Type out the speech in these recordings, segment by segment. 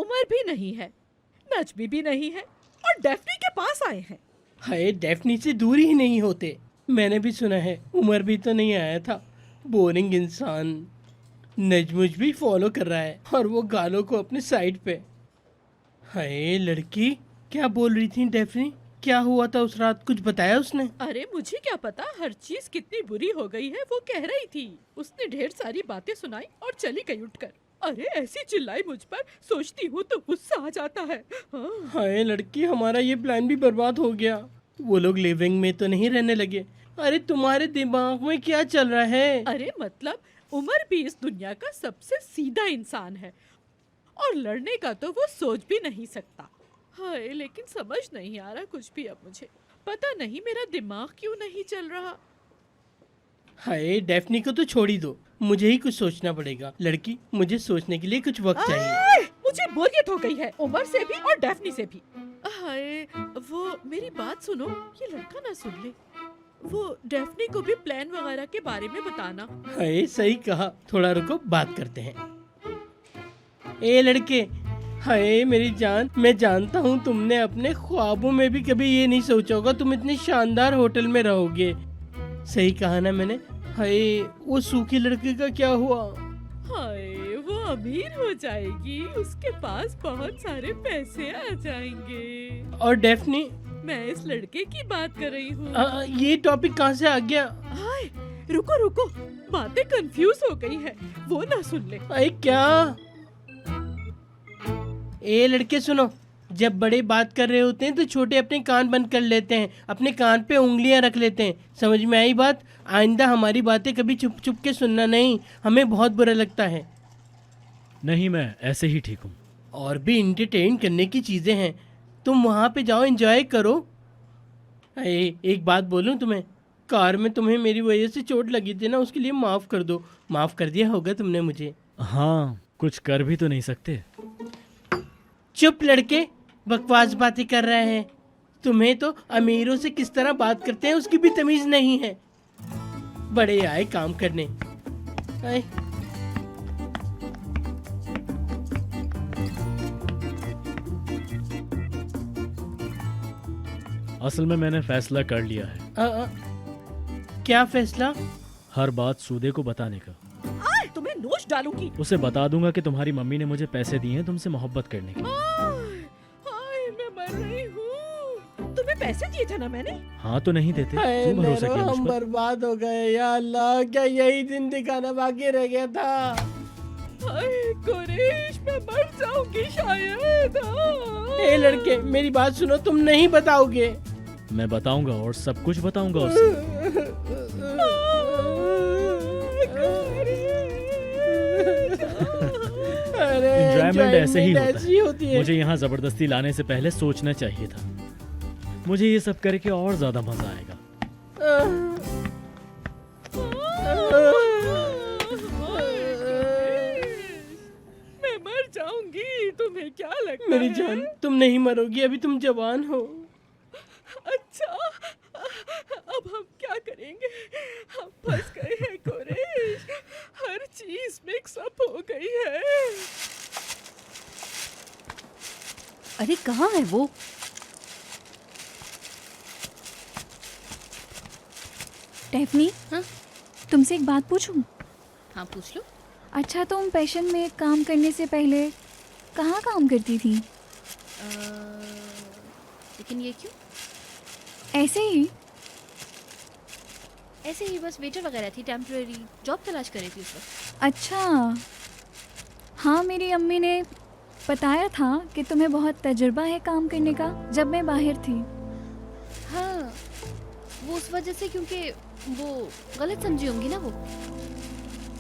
उमर भी नहीं है, नजमी भी नहीं है और डेफनी के पास आए हैं। हाय, डेफनी से दूर ही नहीं होते। मैंने भी सुना है उमर भी तो नहीं आया था। बोरिंग इंसान। नजमुज भी फॉलो कर रहा है और वो गालों को अपने साइड पे। हाय लड़की, क्या बोल रही थी डेफनी? क्या हुआ था उस रात, कुछ बताया उसने? अरे मुझे क्या पता हर चीज कितनी बुरी हो गई है, वो कह रही थी। उसने ढेर सारी बातें सुनाई और चली गई उठकर। अरे ऐसी चिल्लाई मुझ पर, सोचती हूँ तो गुस्सा आ जाता है। हाँ। हाय लड़की, हमारा ये प्लान भी बर्बाद हो गया। वो लोग लिविंग में तो नहीं रहने लगे? अरे तुम्हारे दिमाग में क्या चल रहा है? अरे मतलब उमर भी इस दुनिया का सबसे सीधा इंसान है और लड़ने का तो वो सोच भी नहीं सकता। हाय, लेकिन समझ नहीं आ रहा कुछ भी अब मुझे। पता नहीं मेरा दिमाग क्यों नहीं चल रहा। हाय, डेफनी को तो छोड़ ही दो, मुझे ही कुछ सोचना पड़ेगा। लड़की, मुझे सोचने के लिए कुछ वक्त चाहिए। आए, मुझे बोरियत हो गई है, उमर से भी और डेफनी से भी। हाय, वो मेरी बात सुनो, ये लड़का ना सुन ले। वो डेफनी को भी प्लान वगैरह के बारे में बताना। हाय, सही कहा, थोड़ा रुको, बात करते हैं। ए लड़के, हाय मेरी जान, मैं जानता हूँ तुमने अपने ख्वाबों में भी कभी ये नहीं सोचा होगा तुम इतने शानदार होटल में रहोगे। सही कहा ना मैंने? हाय, वो सूखी लड़के का क्या हुआ? हाय, वो अमीर हो जाएगी, उसके पास बहुत सारे पैसे आ जाएंगे। और डेफनी? मैं इस लड़के की बात कर रही हूँ। ये टॉपिक कहाँ से आ गया? हाय, रुको रुको, बातें कंफ्यूज हो गई है, वो ना सुन ले। अरे क्या? ए लड़के सुनो, जब बड़े बात कर रहे होते हैं तो छोटे अपने कान बंद कर लेते हैं, अपने कान पे उंगलियां रख लेते हैं। समझ में आई बात? आइंदा हमारी बातें कभी छुप छुप के सुनना नहीं, हमें बहुत बुरा लगता है। नहीं, मैं ऐसे ही ठीक हूँ। और भी इंटरटेन करने की चीज़ें हैं, तुम वहाँ पे जाओ, एंजॉय करो। एक बात बोलूँ तुम्हें, कार में तुम्हें मेरी वजह से चोट लगी थी ना, उसके लिए माफ़ कर दो। माफ़ कर दिया होगा तुमने मुझे? हाँ, कुछ कर भी तो नहीं सकते। चुप लड़के, बकवास बातें कर रहे हैं। तुम्हें तो अमीरों से किस तरह बात करते हैं उसकी भी तमीज़ नहीं है। बड़े आए काम करने। आए। असल में मैंने फैसला कर लिया है, क्या फैसला? हर बात सूदे को बताने का। आए, तुम्हें नोच डालूंगी। उसे बता दूंगा कि तुम्हारी मम्मी ने मुझे पैसे दिए हैं तुमसे मोहब्बत करने के। हाय, मैं मर रही हूँ। तुम्हें पैसे दिए थे ना मैंने। हाँ तो नहीं देते, हाय क्यों भरोसा नैरो, किया मुझ हम पर? बर्बाद हो गए। या अल्लाह, क्या यही दिन दिखाना बाकी रह गया था? हाय कुरैश, मैं मर जाऊंगी शायद। ए लड़के, मेरी बात सुनो, तुम नहीं बताओगे? मैं बताऊंगा और सब कुछ बताऊंगा उसे। अरे एंजॉयमेंट ऐसे ही होता ऐसी होती है। है। मुझे यहाँ जबरदस्ती लाने से पहले सोचना चाहिए था। मुझे ये सब करके और ज्यादा मजा आएगा। मैं मर जाऊंगी, तुम्हें क्या लगता मेरी है? जान, तुम नहीं मरोगी, अभी तुम जवान हो। अच्छा, अब हम क्या करेंगे? हम फंस गए हैं कुरैश, हर चीज मिक्स अप हो गई है। अरे कहाँ है वो? डेफनी, हाँ? तुमसे एक बात पूछूं? हाँ पूछ लो। अच्छा, तुम पैशन में काम करने से पहले कहाँ काम करती थी? लेकिन ये क्यों? ऐसे ही? ऐसे ही बस वेटर वगैरह थी, टेम्परेरी जॉब तलाश कर रही थी उस वक्त। अच्छा, हाँ मेरी अम्मी ने बताया था कि तुम्हें बहुत तजुर्बा है काम करने का, जब मैं बाहर थी। हाँ, वो उस वजह से, क्योंकि वो गलत समझी होंगी ना वो।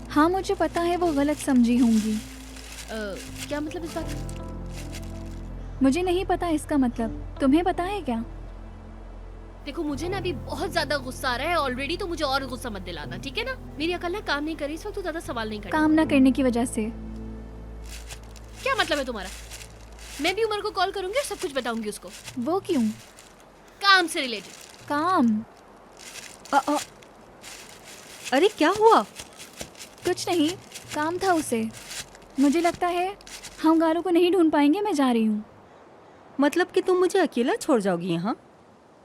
हाँ मुझे पता है वो गलत समझी होंगी। क्या मतलब इस बात का? मुझे नहीं पता इसका मतलब, तुम्हें पता है क्या? देखो मुझे ना अभी बहुत ज्यादा गुस्सा आ रहा है ऑलरेडी, तो मुझे और गुस्सा मत दिलाना, ठीक है ना? मेरी अकल ना काम नहीं कर रही इस वक्त, तो ज्यादा सवाल नहीं करना। काम ना करने की वजह से? क्या मतलब है तुम्हारा? मैं भी उमर को कॉल करूंगी और सब कुछ बताऊंगी उसको। वो क्यों? काम से रिलेटेड। काम? अरे क्या हुआ? कुछ नहीं, काम था उसे। मुझे लगता है हम गालों को नहीं ढूंढ पाएंगे, मैं जा रही हूँ। मतलब कि तुम मुझे अकेला छोड़ जाओगी यहाँ?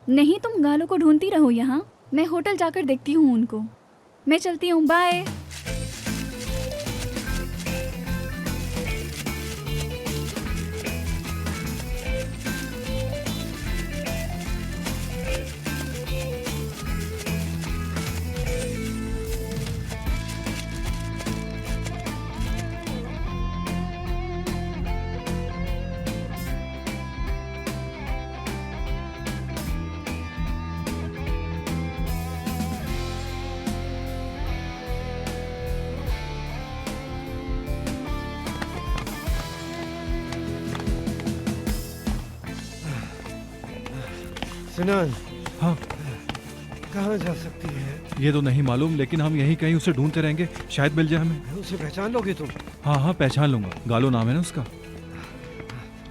नहीं, तुम गालों को ढूंढती रहो यहाँ, मैं होटल जाकर देखती हूँ उनको। मैं चलती हूँ, बाय। सिनान, हाँ, कहाँ जा सकती है? ये तो नहीं मालूम, लेकिन हम यहीं कहीं उसे ढूंढते रहेंगे, शायद मिल जाए हमें। उसे पहचान लोगे तुम? हाँ हाँ, पहचान लूंगा। गालो नाम है ना उसका।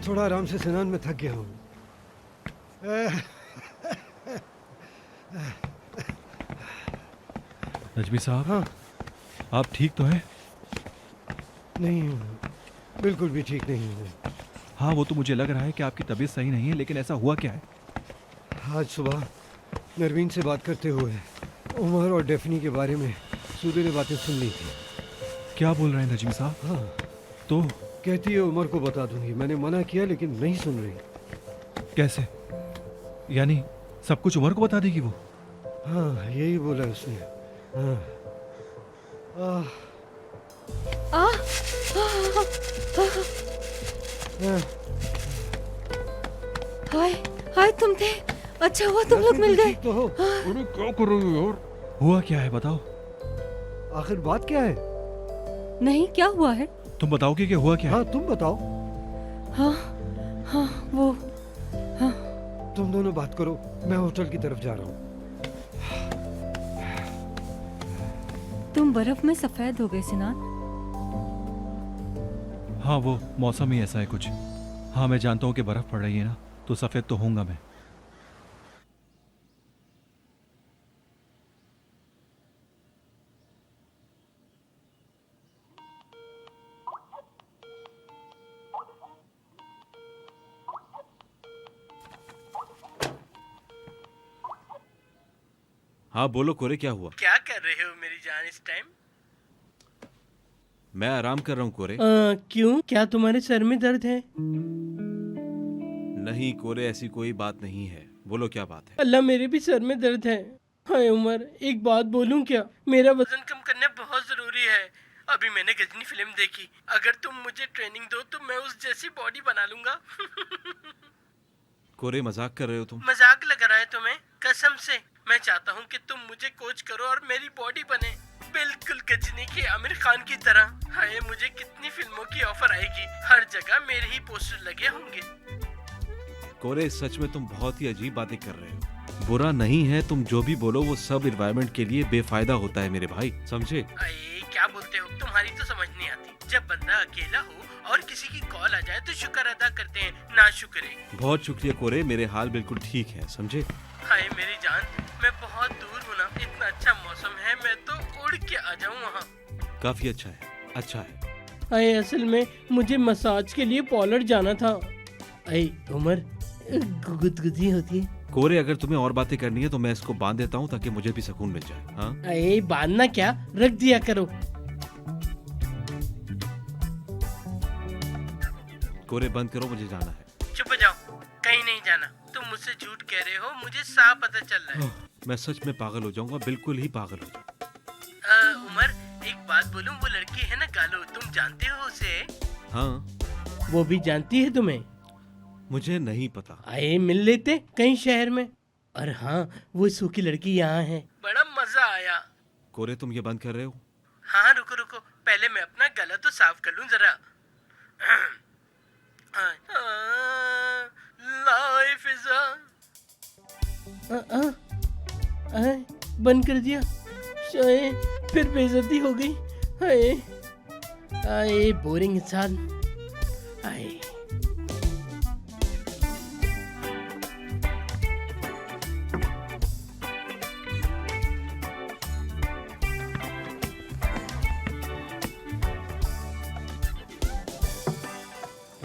थोड़ा आराम से सिनान, में थक गया हूँ। नजमी साहब, हाँ, आप ठीक तो हैं? नहीं हूँ, बिल्कुल भी ठीक नहीं हूँ। हाँ, वो तो मुझे लग रहा है कि आपकी तबीयत सही नहीं है, लेकिन ऐसा हुआ क्या है? आज सुबह नरवीन से बात करते हुए उमर और डेफनी के बारे में सूर्य ने बातें सुन ली थी। क्या बोल रहे हैं नजमी साहब? हाँ, तो कहती है उमर को बता दूंगी। मैंने मना किया लेकिन नहीं सुन रही। कैसे? यानी सब कुछ उमर को बता देगी वो? हाँ, यही बोला उसने। हाँ। हाँ। हाय हाय, तुम थे? अच्छा हुआ तुम लोग मिल गए। ठीक तो हो? अरे क्या कर रही हो यार? हुआ क्या है बताओ? आखिर बात क्या है? नहीं, क्या हुआ है? तुम बताओगे कि हुआ क्या है? हाँ, तुम बताओ। हाँ हाँ, वो तुम दोनों बात करो, मैं होटल की तरफ जा रहा हूँ। तुम बर्फ में सफेद हो गए सिनान। हाँ, वो मौसम ही ऐसा है कुछ। हाँ, मैं जानता हूँ कि बर्फ पड़ रही है ना, तो सफेद तो होऊंगा मैं। हाँ बोलो कोरे, क्या हुआ? क्या कर रहे हो मेरी जान इस टाइम? मैं आराम कर रहा हूँ कोरे। क्यों? क्या तुम्हारे सर में दर्द है? नहीं कोरे, ऐसी कोई बात नहीं है। बोलो क्या बात है? अल्लाह, मेरे भी सर में दर्द है। हाय उमर, एक बात बोलूं क्या? मेरा वजन कम करना बहुत जरूरी है। अभी मैंने गजनी फिल्म देखी। अगर तुम मुझे ट्रेनिंग दो तो मैं उस जैसी बॉडी बना लूंगा। कोरे मजाक कर रहे हो तुम? मजाक लग रहा है तुम्हें? कसम से मैं चाहता हूँ कि तुम मुझे कोच करो और मेरी बॉडी बने बिल्कुल गजनी के आमिर खान की तरह। हाय, मुझे कितनी फिल्मों की ऑफर आएगी, हर जगह मेरे ही पोस्टर लगे होंगे। कोरे सच में तुम बहुत ही अजीब बातें कर रहे हो। बुरा नहीं है, तुम जो भी बोलो वो सब एनवायरनमेंट के लिए बेफायदा होता है मेरे भाई, समझे? अरे क्या बोलते हो? तुम्हारी तो समझ नहीं आती। जब बंदा अकेला हो और किसी की कॉल आ जाए तो शुक्र अदा करते हैं, ना शुक्रे। बहुत शुक्रिया कोरे, मेरे हाल बिल्कुल ठीक है, समझे? हाय मेरी जान, मैं बहुत दूर हूँ ना, इतना अच्छा मौसम है, मैं तो उड़ के आ जाऊँ वहाँ। काफी अच्छा है, अच्छा है। अरे असल में मुझे मसाज के लिए पॉलर जाना था। अरे उमर, गुदगुदी होती है। कोरे अगर तुम्हें और बातें करनी है तो मैं इसको बांध देता हूँ ताकि मुझे भी सुकून मिल जाए। हाँ अरे बांधना क्या, रख दिया करो। कोरे बंद करो, मुझे जाना है। चुप हो जाओ, कहीं नहीं जाना। तुम मुझसे झूठ कह रहे हो, मुझे साफ पता चल रहा है। मैं सच में पागल हो जाऊंगा, बिल्कुल ही पागल हो जाऊंगा। उमर, एक बात बोलूं, वो लड़की है ना गालो, तुम जानते हो उसे? हाँ। वो भी जानती है तुम्हें? मुझे नहीं पता। आए मिल लेते कहीं शहर में। और हाँ, वो सूखी लड़की यहाँ है। बड़ा मजा आया। कोरे तुम ये बंद कर रहे हो? हाँ रुको रुको, पहले मैं अपना गला तो साफ कर लूं जरा। लाइफ इज बंद कर दिया। शायद फिर बेइज्जती हो गई। हाय आए बोरिंग इंसान। आए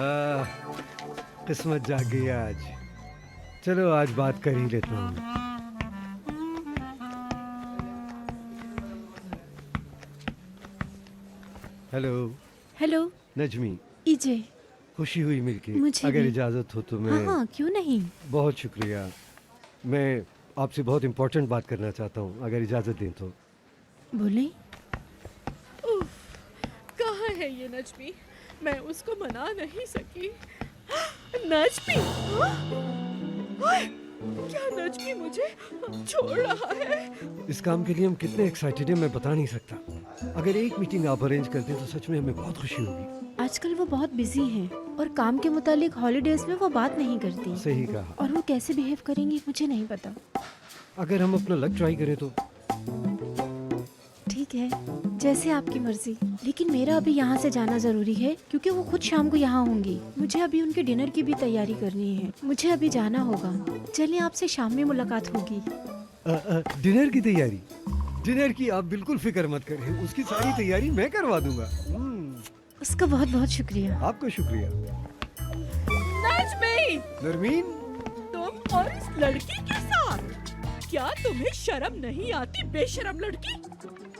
किस्मत जाग गई आज। चलो आज बात कर ही लेता हूँ। Hello hello Najmi, EJ. खुशी हुई मिलके। मुझे अगर भी। इजाजत हो तो हाँ मैं हाँ, क्यों नहीं। बहुत शुक्रिया। मैं आपसे बहुत इम्पोर्टेंट बात करना चाहता हूँ, अगर इजाजत दें तो। बोले। कहाँ है ये नजमी? मैं उसको मना नहीं सकी। नजमी! ओए! क्या नजमी मुझे छोड़ रहा है? इस काम के लिए हम कितने एक्साइटेड हैं मैं बता नहीं सकता। अगर एक मीटिंग आप अरेंज कर दें तो सच में हमें बहुत खुशी होगी। आजकल वो बहुत बिजी हैं और काम के मुतालिक हॉलीडेज में वो बात नहीं करती। सही कहा। और वो कैसे बिहेव करेंगी मुझे नहीं पता। अगर हम अपना लक ट्राई करें तो। ठीक है, जैसे आपकी मर्जी। लेकिन मेरा अभी यहाँ से जाना जरूरी है क्योंकि वो खुद शाम को यहाँ होंगी। मुझे अभी उनके डिनर की भी तैयारी करनी है। मुझे अभी जाना होगा। चलिए आपसे शाम में मुलाकात होगी। डिनर की तैयारी? डिनर की आप बिल्कुल फिक्र मत करें, उसकी सारी तैयारी मैं करवा दूंगा। उसका बहुत बहुत शुक्रिया। आपका शुक्रिया। नजमी! नरमीन, तुम और इस लड़की के साथ? क्या तुम्हें शर्म नहीं आती, बेशरम लड़की?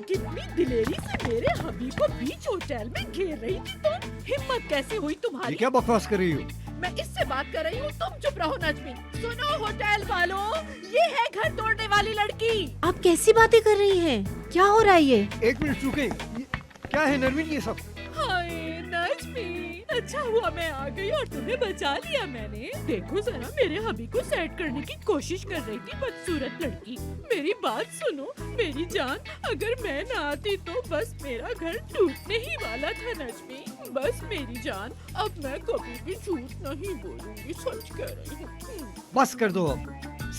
कितनी दिलेरी से मेरे हबी को बीच होटल में घेर रही थी तुम। हिम्मत कैसे हुई ये तुम्हारी? क्या बकवास कर रही हो? मैं इससे बात कर रही हूँ, तुम चुप रहो नजमी। सुनो होटल वालों, ये है घर तोड़ने वाली लड़की। आप कैसी बातें कर रही हैं? क्या हो रहा है ये? एक मिनट रुके। क्या है नरमीन ये सब? हाय नजमी, अच्छा हुआ मैं आ गई और तुम्हें बचा लिया मैंने। देखो जरा, मेरे हबी को सेट करने की कोशिश कर रही थी बदसूरत लड़की। मेरी बात सुनो मेरी जान, अगर मैं ना आती तो बस मेरा घर टूटने ही वाला था नजमी। बस मेरी जान, अब मैं कभी भी झूठ नहीं बोलूंगी, सच कह रही हूँ। बस कर दो अब।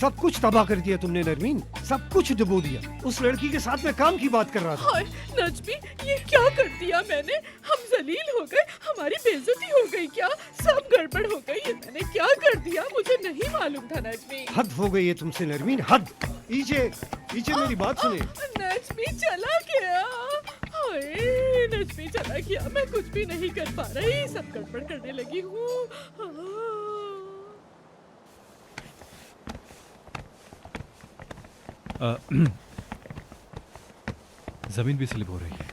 सब कुछ तबाह कर दिया तुमने नरमीन, सब कुछ डुबो दिया। उस लड़की के साथ मैं काम की बात कर रहा था। हाय नजमी, ये क्या कर दिया मैंने? हम जलील हो गए, हमारी बेइज्जती हो गई क्या? सब गड़बड़ हो गई। ये मैंने क्या कर दिया? मुझे नहीं मालूम था नजमी। हद हो गई है तुमसे नरमीन, हद। ईजे मेरी बात सुने। नजमी चला गया। हाय नजमी चला गया, मैं कुछ भी नहीं कर पा रही, सब गड़बड़ करने लगी हूँ। जमीन भी स्लिप हो रही है।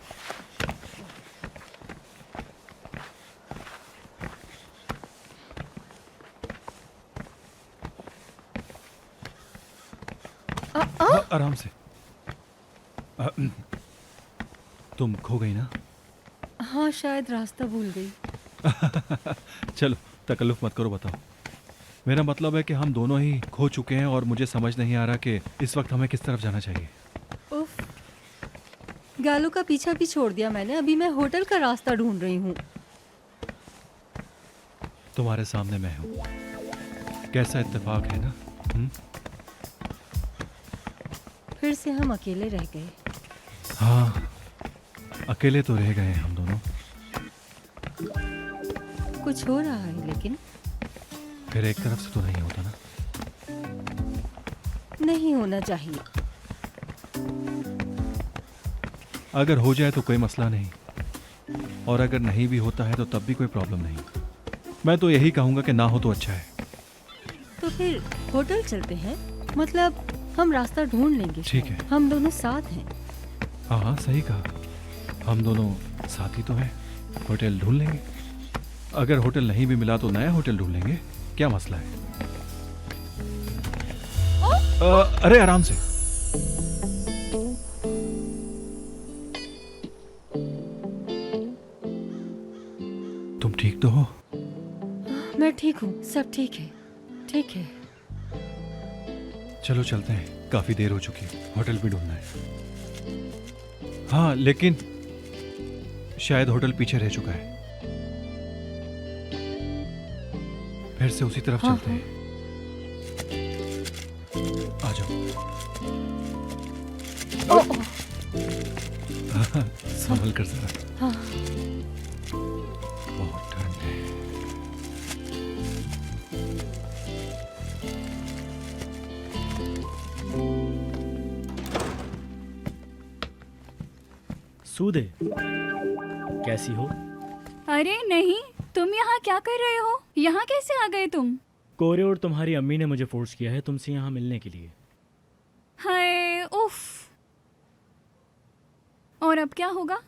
आराम से। तुम खो गई ना? हाँ, शायद रास्ता भूल गई। चलो तकल्लुफ मत करो, बताओ। मेरा मतलब है कि हम दोनों ही खो चुके हैं और मुझे समझ नहीं आ रहा कि इस वक्त हमें किस तरफ जाना चाहिए। उफ, गालों का पीछा भी छोड़ दिया मैंने। अभी मैं होटल का रास्ता ढूंढ रही हूँ। तुम्हारे सामने मैं हूँ। कैसा इत्तेफाक है ना? फिर से हम अकेले रह गए। हाँ, अकेले तो रह गए हम दोनों। कुछ हो रहा है लेकिन फिर एक तरफ से तो नहीं होता ना। नहीं होना चाहिए। अगर हो जाए तो कोई मसला नहीं, और अगर नहीं भी होता है तो तब भी कोई प्रॉब्लम नहीं। मैं तो यही कहूँगा कि ना हो तो अच्छा है। तो फिर होटल चलते हैं। मतलब हम रास्ता ढूंढ लेंगे। ठीक है। हम दोनों साथ हैं। हाँ हाँ, सही कहा। हम दोनों साथी तो हैं। होटल ढूंढ लेंगे। अगर होटल नहीं भी मिला तो नया होटल ढूंढ लेंगे। क्या मसला है? अरे आराम से। तुम ठीक तो हो? मैं ठीक हूँ, सब ठीक है। ठीक है। चलो चलते हैं, काफी देर हो चुकी है, होटल भी ढूंढना है। हाँ, लेकिन शायद होटल पीछे रह चुका है। फिर से उसी तरफ चलते हैं। आ जाओ। संभल कर जरा। हाँ। बहुत ठंड है। सूदे, कैसी हो? अरे नहीं, तुम यहाँ क्या कर रहे हो? यहाँ कैसे आ गए तुम? कोरे और तुम्हारी अम्मी ने मुझे फोर्स किया है तुमसे यहाँ मिलने के लिए। हाय उफ। और अब क्या होगा?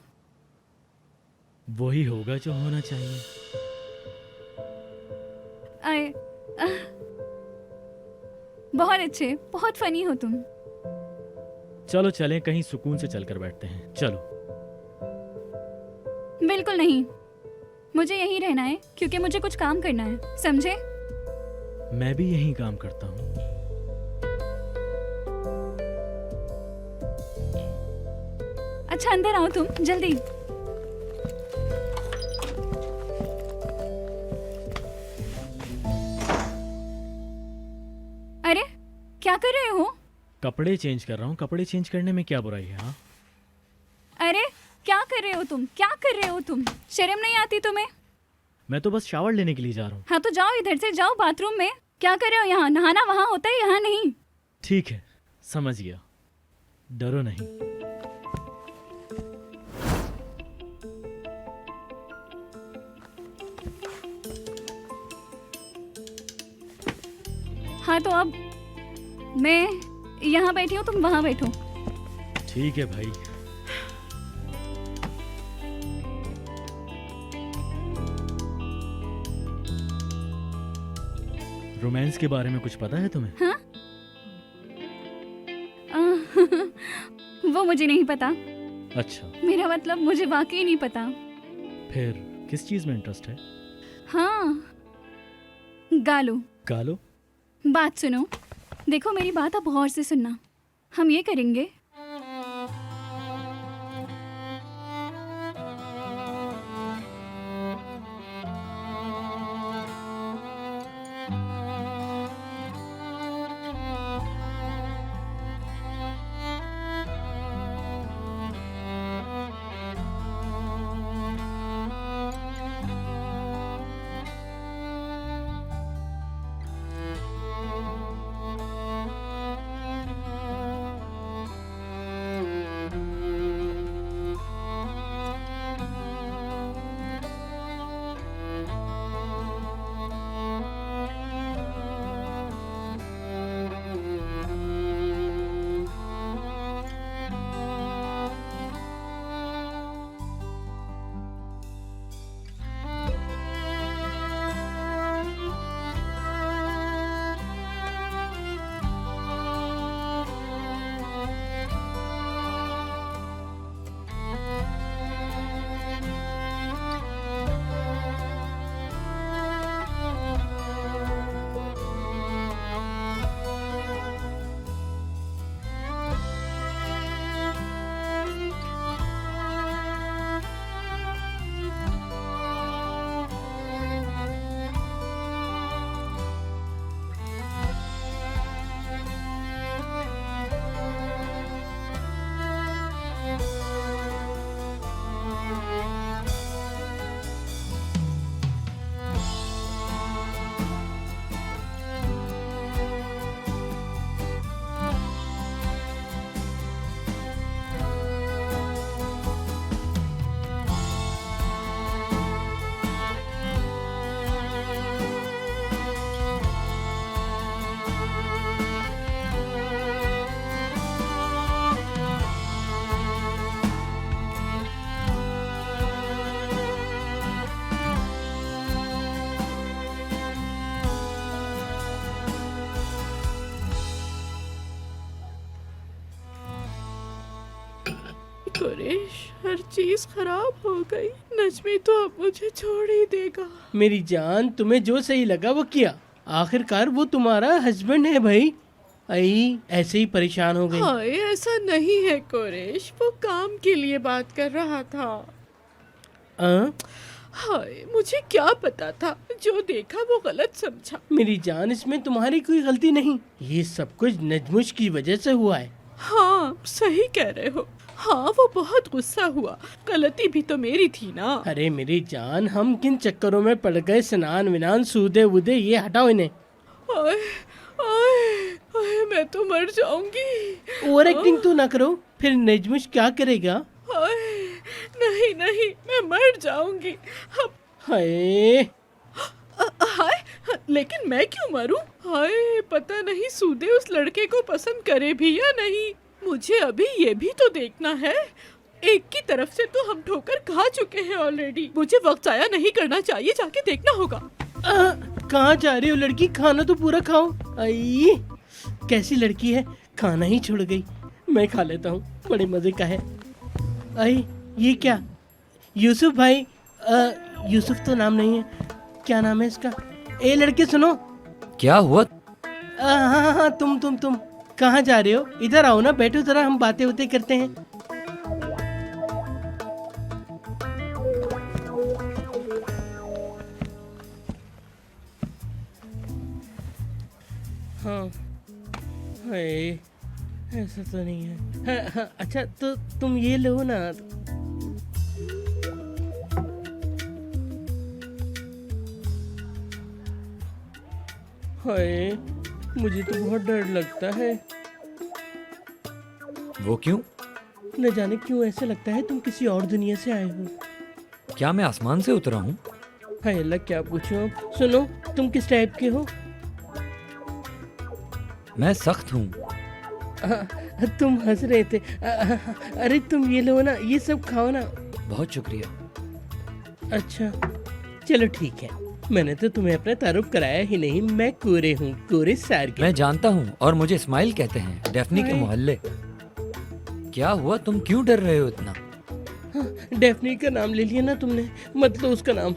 वही होगा जो होना चाहिए। आए बहुत अच्छे, बहुत फनी हो तुम। चलो चलें, कहीं सुकून से चलकर बैठते हैं। चलो। बिल्कुल नहीं, मुझे यहीं रहना है क्योंकि मुझे कुछ काम करना है, समझे? मैं भी यहीं काम करता हूँ। अच्छा अंदर आओ तुम, जल्दी। अरे क्या कर रहे हो? कपड़े चेंज कर रहा हूँ। कपड़े चेंज करने में क्या बुराई है? हाँ, अरे क्या कर रहे हो तुम? क्या कर रहे हो तुम? शर्म नहीं आती तुम्हें? मैं तो बस शावर लेने के लिए जा रहा हूँ। हाँ तो जाओ, इधर से जाओ बाथरूम में। क्या कर रहे हो यहाँ? नहाना वहाँ होता है, यहाँ नहीं। ठीक है, समझ गया। डरो नहीं। हाँ तो अब मैं यहाँ बैठी हूँ, तुम वहाँ बैठो। ठीक है भाई। रोमांस के बारे में कुछ पता है तुम्हें? हाँ? वो मुझे नहीं पता। अच्छा, मेरा मतलब मुझे वाकई नहीं पता। फिर किस चीज में इंटरेस्ट है? हाँ, गालो। गालो? बात सुनो, देखो मेरी बात आप गौर से सुनना। हम ये करेंगे, कुरेश, हर चीज खराब हो गई। नजमी तो अब मुझे छोड़ ही देगा। मेरी जान, तुम्हें जो सही लगा वो किया। आखिरकार वो तुम्हारा हस्बैंड है भाई। आई ऐसे ही परेशान हो गई। हाय, ऐसा नहीं है कुरेश, वो काम के लिए बात कर रहा था। हाय, मुझे क्या पता था, जो देखा वो गलत समझा। मेरी जान, इसमें तुम्हारी कोई गलती नहीं। ये सब कुछ नजमुश की वजह से हुआ है। हाँ, सही कह रहे हो। हाँ, वो बहुत गुस्सा हुआ। गलती भी तो मेरी थी ना। अरे मेरी जान, हम किन चक्करों में पड़ गए? स्नान विनान सूदे वूदे ये हटाओ इन्हें। आए, आए, आए, मैं तो मर जाऊंगी। ओवर एक्टिंग तो ना करो, फिर नजमुश क्या करेगा? आए, नहीं नहीं, मैं मर जाऊंगी। अब हाय हाय, लेकिन मैं क्यों मरूं? हाय, पता नहीं सूदे उस लड़के को पसंद करे भी या नहीं। मुझे अभी ये भी तो देखना है। एक की तरफ से तो हम ठोकर खा चुके हैं ऑलरेडी। मुझे वक्त जाया नहीं करना चाहिए, जाके देखना होगा। कहाँ जा रही हो लड़की? खाना तो पूरा खाओ। आई कैसी लड़की है, खाना ही छोड़ गई। मैं खा लेता हूँ, बड़े मजे का है। आई ये क्या? यूसुफ भाई, यूसुफ तो नाम नहीं है, क्या नाम है इसका? ए लड़के सुनो। क्या हुआ? हाँ हाँ, तुम कहाँ जा रहे हो? इधर आओ ना, बैठो जरा, हम बातें होते करते हैं। हाँ हाय, ऐसा तो नहीं है। हाँ, हाँ, अच्छा तो तुम ये लो ना। हाय, मुझे तो बहुत डर लगता है। वो क्यों? न जाने क्यों ऐसे लगता है तुम किसी और दुनिया से आए हो। क्या मैं आसमान से उतरा हूँ? हाय अल्लाह, क्या पूछूं? सुनो, तुम किस टाइप के हो? मैं सख्त हूँ। तुम हंस रहे थे। अरे तुम ये लो ना, ये सब खाओ ना। बहुत शुक्रिया। अच्छा चलो ठीक है, मैंने तो तुम्हें अपना तारुफ कराया ही नहीं। मैं कोरे हूँ, कोरे सारगी। मैं जानता हूँ, और मुझे इस्माइल कहते हैं, डेफनी के मोहल्ले। क्या हुआ, तुम क्यों डर रहे हो इतना? हाँ, डेफनी का नाम ले लिया ना तुमने, मतलब उसका नाम।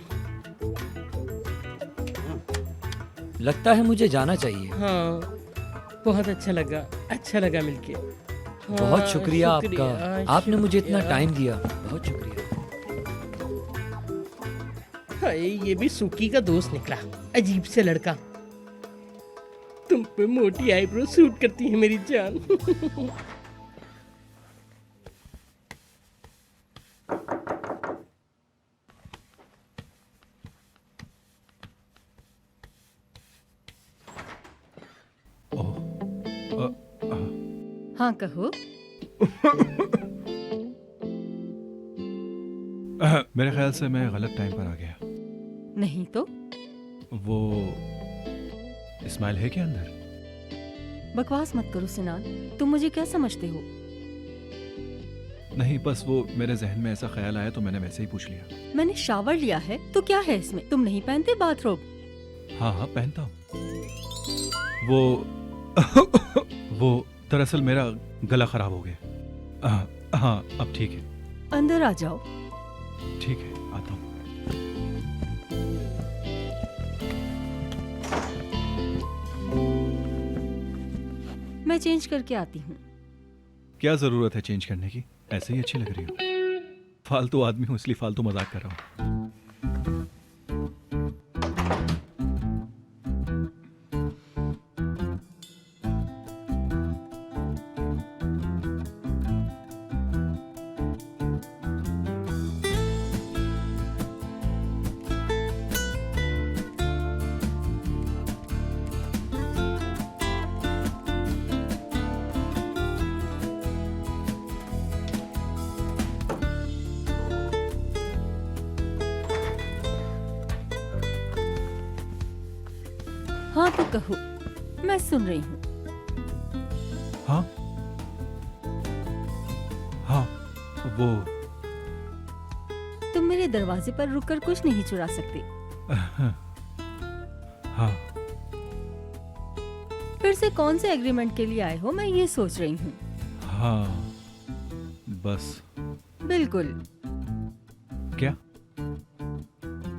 लगता है मुझे जाना चाहिए। हाँ बहुत अच्छा लगा मिलके। हाँ, बहुत शुक्रिया आपका, आपने मुझे इतना टाइम दिया, बहुत शुक्रिया। हाय, ये भी सुकी का दोस्त निकला, अजीब से लड़का। तुम पे मोटी आईब्रो सूट करती है मेरी जान। हाँ कहो। मेरे ख्याल से मैं गलत टाइम पर आ गया। नहीं तो? वो इस्माइल है क्या अंदर? बकवास मत करो सिनान, तुम मुझे क्या समझते हो? नहीं, बस वो मेरे जहन में ऐसा ख्याल आया तो मैंने वैसे ही पूछ लिया। मैंने शावर लिया है तो क्या है इसमें? तुम नहीं पहनते बाथरोब? हाँ हाँ पहनता हूँ। वो दरअसल मेरा गला खराब हो गया। हाँ अब ठीक है। अंदर आ जाओ। ठीक है, आता हूँ। मैं चेंज करके आती हूँ। क्या जरूरत है चेंज करने की, ऐसे ही अच्छी लग रही हो। फालतू आदमी हूँ इसलिए फालतू मजाक कर रहा हूँ। हाँ तो कहो, मैं सुन रही हूँ। हाँ हाँ, वो तुम मेरे दरवाजे पर रुककर कुछ नहीं चुरा सकते। हाँ। फिर से कौन से एग्रीमेंट के लिए आए हो, मैं ये सोच रही हूँ। हाँ बस। बिल्कुल। क्या?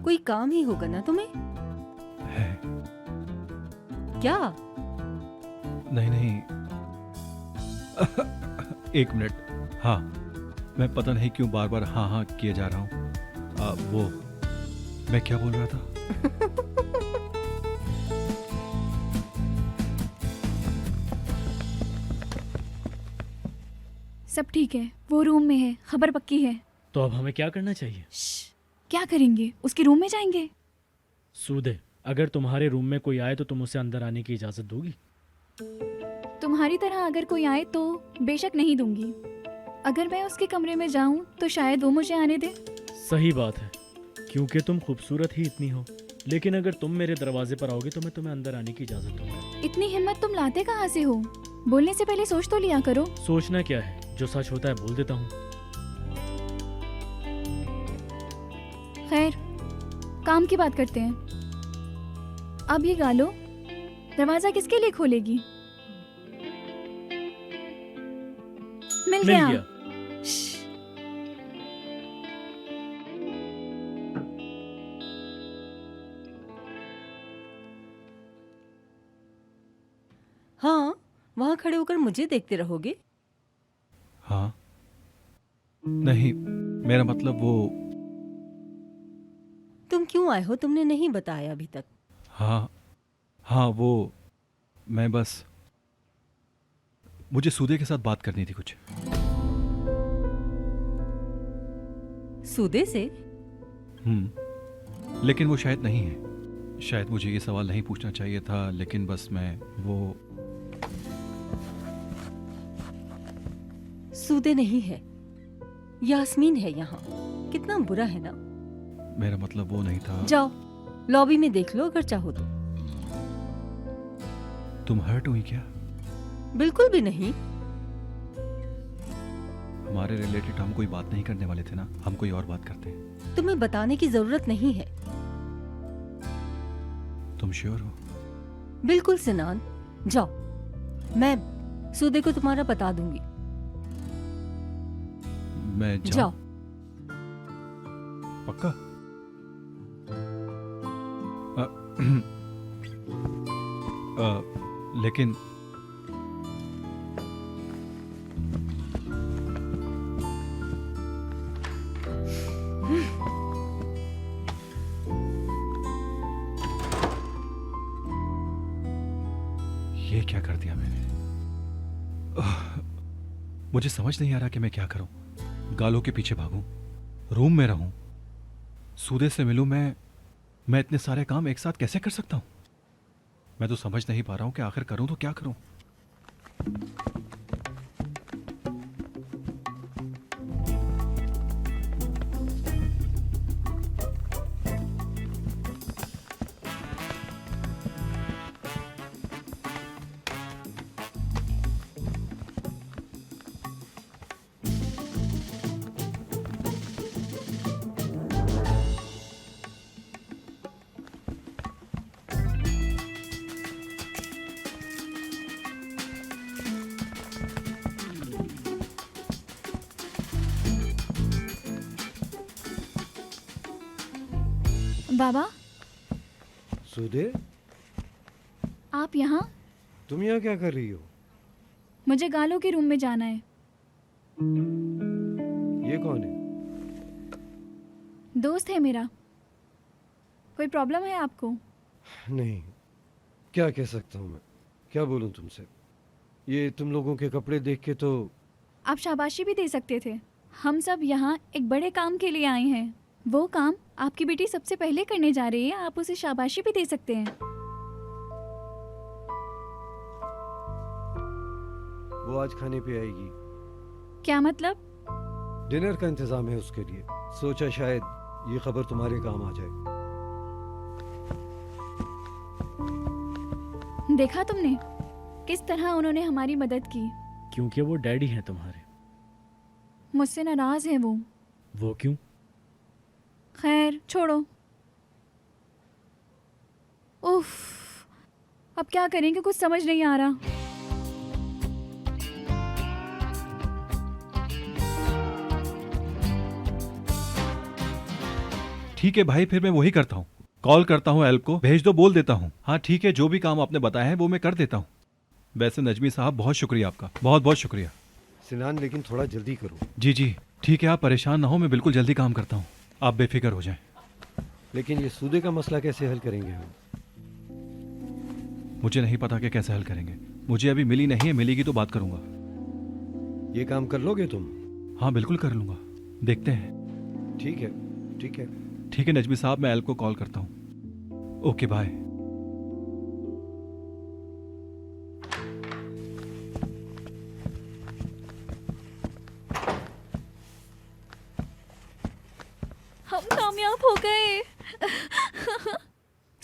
कोई काम ही होगा ना तुम्हें? है। क्या? नहीं एक मिनट। हाँ, मैं पता नहीं क्यों बार बार हाँ हाँ किए जा रहा हूँ। वो मैं क्या बोल रहा था? सब ठीक है, वो रूम में है, खबर पक्की है। तो अब हमें क्या करना चाहिए? क्या करेंगे? उसके रूम में जाएंगे। सूदे, अगर तुम्हारे रूम में कोई आए तो तुम उसे अंदर आने की इजाजत दोगी? तुम्हारी तरह अगर कोई आए तो बेशक नहीं दूंगी। अगर मैं उसके कमरे में जाऊं तो शायद वो मुझे आने दे। सही बात है, क्योंकि तुम खूबसूरत ही इतनी हो। लेकिन अगर तुम मेरे दरवाजे पर आओगे तो मैं तुम्हें अंदर आने की इजाजत दूंगा। इतनी हिम्मत तुम लाते कहाँ से हो? बोलने से पहले सोच तो लिया करो। सोचना क्या है, जो सच होता है बोल देता हूँ। खैर, काम की बात करते हैं। अब ये गालो दरवाजा किसके लिए खोलेगी? मिल मिल गया। गया। श्श। हाँ, वहाँ खड़े होकर मुझे देखते रहोगे? हाँ, नहीं, मेरा मतलब वो। तुम क्यों आए हो, तुमने नहीं बताया अभी तक। हाँ हाँ, वो मैं बस, मुझे सूदे के साथ बात करनी थी कुछ। सूदे से? लेकिन वो शायद नहीं है। शायद मुझे ये सवाल नहीं पूछना चाहिए था, लेकिन बस मैं वो। सूदे नहीं है, यास्मीन है यहाँ। कितना बुरा है ना। मेरा मतलब वो नहीं था। जाओ, लॉबी में देख लो अगर चाहो तो। तुम हर्ट हुई क्या? बिल्कुल भी नहीं। हमारे रिलेटेड हम कोई बात नहीं करने वाले थे ना, हम कोई और बात करते हैं। तुम्हें बताने की जरूरत नहीं है। तुम श्योर हो? बिल्कुल सिनान, जाओ, मैं सूदे को तुम्हारा बता दूंगी। मैं जाओ। पक्का? लेकिन ये क्या कर दिया मैंने? मुझे समझ नहीं आ रहा कि मैं क्या करूं। गालों के पीछे भागूं, रूम में रहूं, सूदे से मिलूं। मैं इतने सारे काम एक साथ कैसे कर सकता हूं? मैं तो समझ नहीं पा रहा हूं कि आखिर करूं तो क्या करूं। बाबा, सूदे, आप यहाँ? तुम यहाँ क्या कर रही हो? मुझे गालों के रूम में जाना है। ये कौन है? दोस्त है मेरा। कोई प्रॉब्लम है आपको? नहीं, क्या कह सकता हूँ मैं, क्या बोलूँ तुमसे। ये तुम लोगों के कपड़े देख के तो। आप शाबाशी भी दे सकते थे। हम सब यहाँ एक बड़े काम के लिए आए हैं। वो काम आपकी बेटी सबसे पहले करने जा रही है, आप उसे शाबाशी भी दे सकते हैं। वो आज खाने पे आएगी। क्या मतलब? डिनर का इंतजाम है उसके लिए। सोचा शायद ये खबर तुम्हारे काम आ जाए। देखा तुमने किस तरह उन्होंने हमारी मदद की। क्योंकि वो डैडी हैं तुम्हारे। मुझसे नाराज है वो। वो क्यों? खैर छोड़ो। उफ, अब क्या करेंगे कुछ समझ नहीं आ रहा। ठीक है भाई, फिर मैं वही करता हूँ। कॉल करता हूँ एल्प को, भेज दो बोल देता हूँ। हाँ ठीक है, जो भी काम आपने बताया है वो मैं कर देता हूँ। वैसे नजमी साहब बहुत शुक्रिया आपका, बहुत बहुत शुक्रिया। सिनान, लेकिन थोड़ा जल्दी करो। जी जी ठीक है, आप परेशान ना हो, मैं बिल्कुल जल्दी काम करता हूँ, आप बेफिक्र हो जाएं। लेकिन ये सूदे का मसला कैसे हल करेंगे हम? मुझे नहीं पता कि कैसे हल करेंगे। मुझे अभी मिली नहीं है, मिलेगी तो बात करूंगा। ये काम कर लोगे तुम? हाँ बिल्कुल कर लूंगा, देखते हैं। ठीक है, ठीक है। ठीक है नजमी साहब, मैं एल्प को कॉल करता हूँ। Okay bye. हम कामयाब हो गए।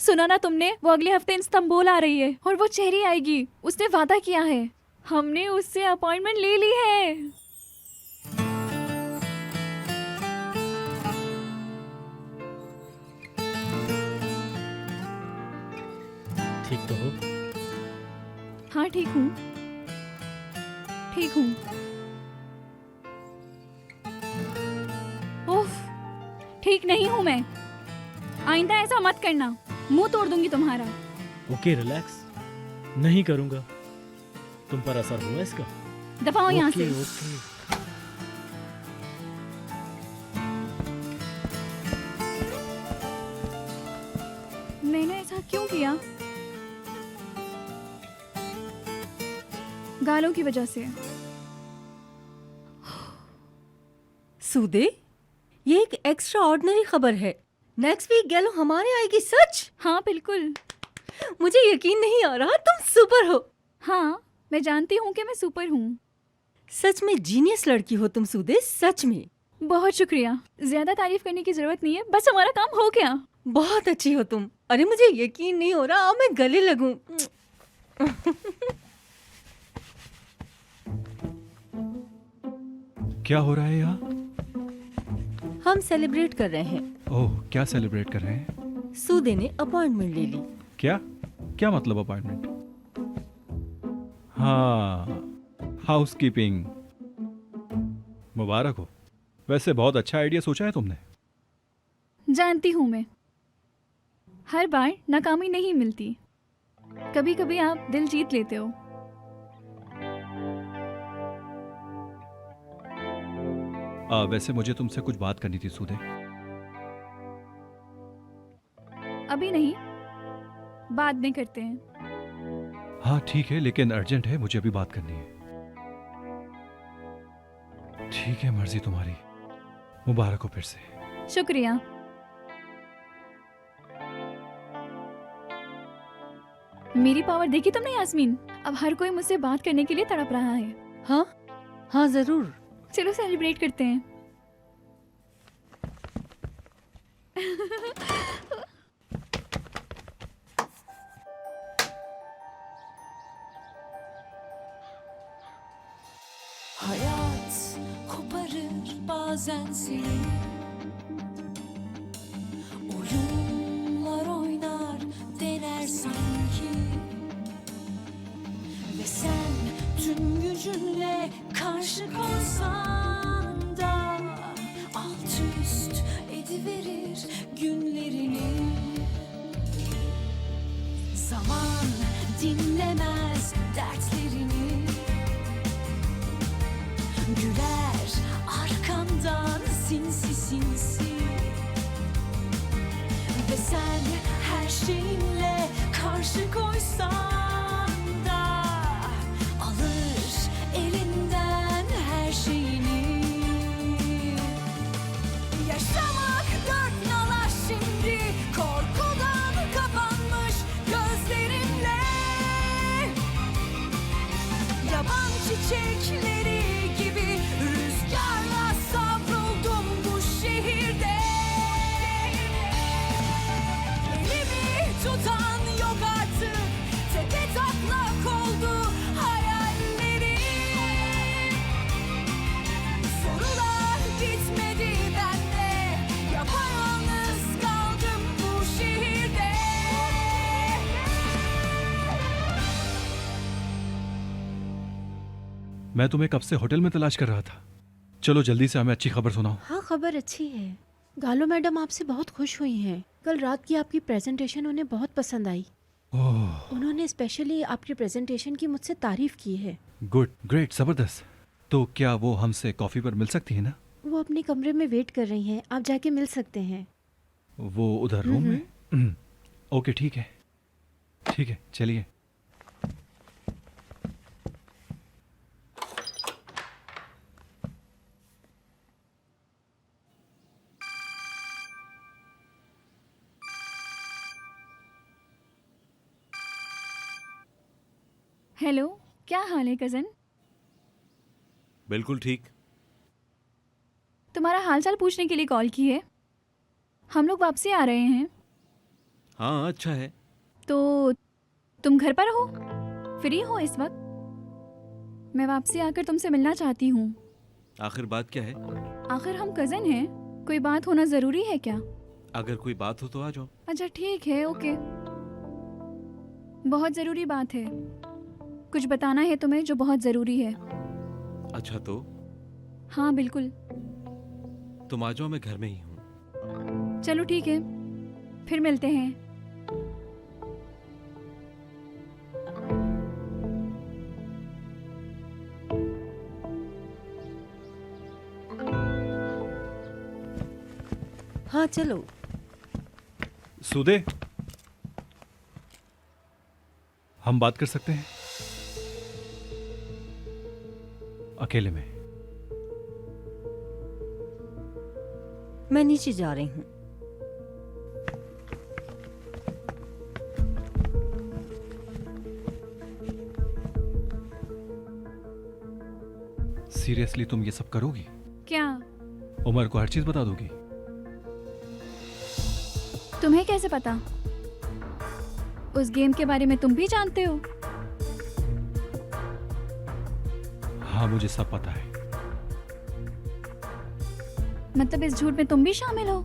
सुना ना तुमने, वो अगले हफ्ते इस्तांबुल आ रही है और वो चेहरी आएगी। उसने वादा किया है। हमने उससे अपॉइंटमेंट ले ली है। ठीक तो हो? हाँ ठीक हूँ, ठीक हूँ। उफ, ठीक नहीं हूँ मैं। आइंदा ऐसा मत करना, मुंह तोड़ दूंगी तुम्हारा। ओके रिलैक्स, नहीं करूंगा। तुम पर असर हुआ इसका? दफा हो यहाँ ओके से। ओके। मैंने ऐसा क्यों किया? गालों की वजह से। सूदे, ये एक एक्स्ट्रा ऑर्डिनरी खबर है। नेक्स्ट वीक गैलो हमारे आएगी, सच? हाँ बिल्कुल। मुझे यकीन नहीं आ रहा, तुम सुपर हो। हाँ, मैं जानती हूँ कि मैं सुपर हूँ। सच में जीनियस लड़की हो तुम सूदे, सच में। बहुत शुक्रिया। ज्यादा तारीफ करने की जरूरत नहीं है, बस हमारा काम हो गया। बहुत अच्छी हो तुम। अरे मुझे यकीन नहीं हो रहा, अब मैं गले लगूं। क्या हो रहा है यहाँ? हम सेलिब्रेट कर रहे हैं। ओह, क्या सेलिब्रेट कर रहे हैं? सूदे ने अपॉइंटमेंट ले ली। क्या क्या मतलब अपॉइंटमेंट? हाँ, हाउसकीपिंग। मुबारक हो। वैसे बहुत अच्छा आइडिया सोचा है तुमने। जानती हूँ मैं, हर बार नाकामी नहीं मिलती। कभी कभी आप दिल जीत लेते हो। वैसे मुझे तुमसे कुछ बात करनी थी सूदे। अभी नहीं, बाद में करते हैं। हाँ ठीक है, लेकिन अर्जेंट है, मुझे अभी बात करनी है। ठीक है, मर्जी तुम्हारी। मुबारक हो फिर से। शुक्रिया। मेरी पावर देखी तुमने यास्मीन? अब हर कोई मुझसे बात करने के लिए तड़प रहा है। हाँ हाँ जरूर। चलो सेलिब्रेट करते हैं। Hayat koparır bazen seni, oyunlar oynar dener sanki, ve sen tüm gücünle karşı koysan da alt üst ediverir günlerini. Zaman dinlemez dertlerini, güler arkandan sinsi sinsi, ve sen her şeyinle karşı koysan da alır elinden her şeyini. Yaşamak dört nala şimdi, korkudan kapanmış gözlerimle. Yaban çiçekleri gibi rüzgarla savruldum bu şehirde. Elimi tutan yok artık, tepe taklak oldu hayallerim. Sorular gitmedi bende, yapayalnız kaldım bu şehirde. मैं तुम्हें कब से hotel में तलाश कर रहा था। चलो जल्दी से हमें अच्छी खबर सुनाओ। हाँ खबर अच्छी है। गालो मैडम आपसे बहुत खुश हुई हैं। कल रात की आपकी प्रेजेंटेशन उन्हें बहुत पसंद आई। ओह, उन्होंने स्पेशली आपकी प्रेजेंटेशन की मुझसे तारीफ की है। गुड, ग्रेट, जबरदस्त। तो क्या वो हमसे कॉफी पर मिल सकती है ना? वो अपने कमरे में वेट कर रही हैं, आप जाके मिल सकते हैं। वो उधर रूम में? ओके ठीक है, ठीक है, चलिए। हेलो, क्या हाल है कजन? बिल्कुल ठीक। तुम्हारा हालचाल पूछने के लिए कॉल की है। हम लोग वापसी आ रहे हैं, हाँ अच्छा है। तो तुम घर पर हो, फ्री हो इस वक्त? मैं वापसी आकर तुमसे मिलना चाहती हूँ। आखिर बात क्या है? आखिर हम कज़न हैं, कोई बात होना ज़रूरी है क्या? अगर कोई बात हो तो आ जाओ। अच्छा ठीक है, ओके। बहुत ज़रूरी बात है, कुछ बताना है तुम्हें जो बहुत ज़रूरी है। अच्छा तो हाँ बिल्कुल। तुम आ जाओ, मैं घर में ही हूँ। चलो ठीक है, फिर मिलते हैं। हाँ चलो। सूदे, हम बात कर सकते हैं अकेले में? मैं नीचे जा रही हूँ। सीरियसली तुम ये सब करोगी? क्या? उमर को हर चीज बता दोगी? तुम्हें कैसे पता? उस गेम के बारे में तुम भी जानते हो? हाँ मुझे सब पता है। मतलब इस झूठ में तुम भी शामिल हो?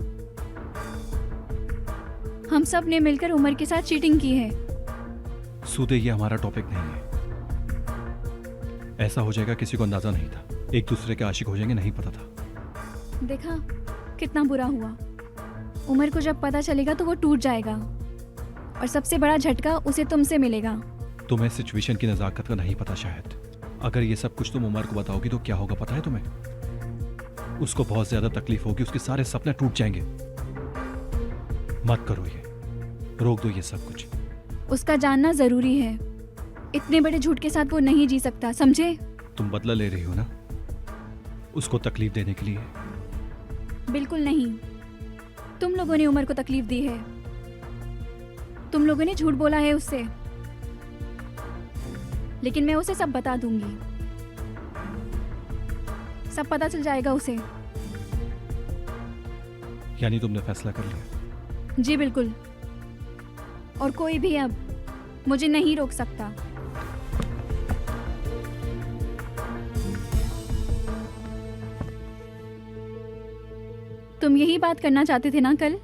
हम सब ने मिलकर उमर के साथ चीटिंग की है। सूदे, ये हमारा टॉपिक नहीं है। ऐसा हो जाएगा किसी को अंदाजा नहीं था, एक दूसरे के आशिक हो जाएंगे, नहीं पता था। देखा कितना बुरा हुआ। उमर को जब पता चलेगा तो वो टूट जाएगा, और सबसे बड़ा झटका उसे तुमसे मिलेगा। तुम्हें सिचुएशन की नजाकत का नहीं पता शायद। अगर ये सब कुछ तुम उमर को बताओगी तो क्या होगा पता है तुम्हें? उसको बहुत ज्यादा तकलीफ होगी, उसके सारे सपने टूट जाएंगे। मत करो ये, रोक दो ये सब कुछ। उसका जानना जरूरी है। इतने बड़े झूठ के साथ वो नहीं जी सकता, समझे? तुम बदला ले रही हो ना उसको तकलीफ देने के लिए? बिल्कुल नहीं। तुम लोगों ने उमर को तकलीफ दी है, तुम लोगों ने झूठ बोला है उससे। लेकिन मैं उसे सब बता दूंगी, सब पता चल जाएगा उसे। यानी तुमने फैसला कर लिया? जी बिल्कुल, और कोई भी अब मुझे नहीं रोक सकता। तुम यही बात करना चाहते थे ना कल?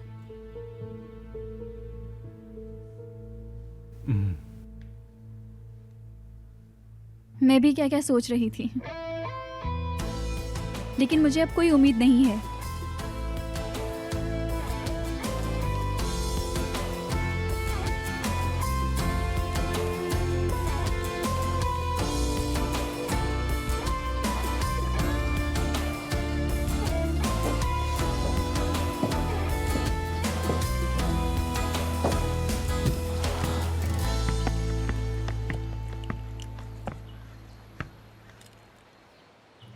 मैं भी क्या क्या सोच रही थी, लेकिन मुझे अब कोई उम्मीद नहीं है।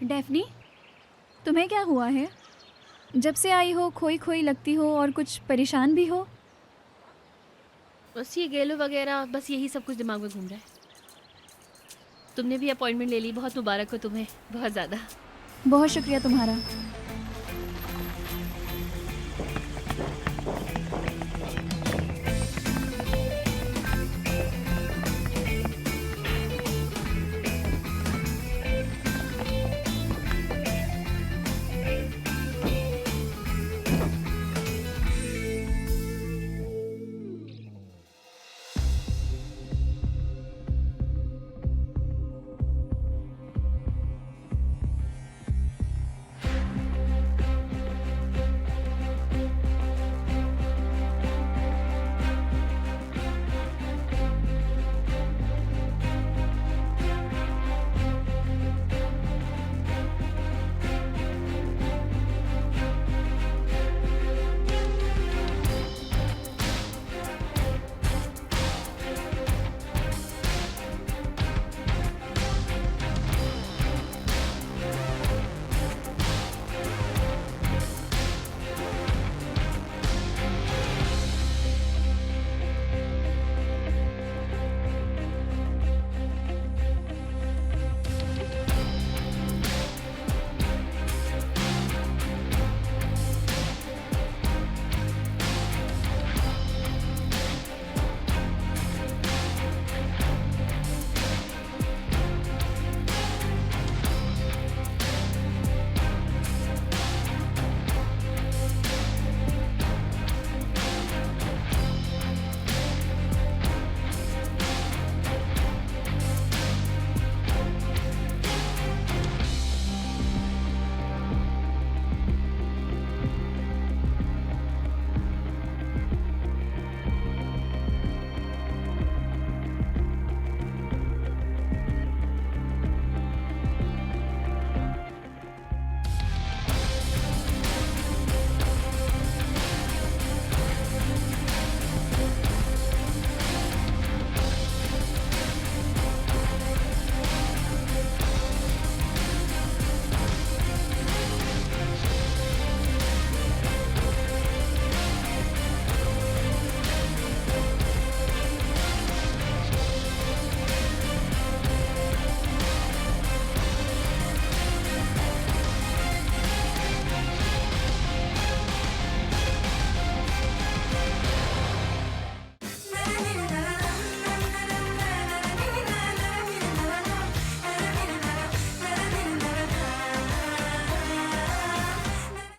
डेफनी, तुम्हें क्या हुआ है? जब से आई हो खोई खोई लगती हो और कुछ परेशान भी हो। बस ये गेलो वगैरह, बस यही सब कुछ दिमाग में घूम रहा है। तुमने भी अपॉइंटमेंट ले ली, बहुत मुबारक हो तुम्हें, बहुत ज़्यादा। बहुत शुक्रिया तुम्हारा।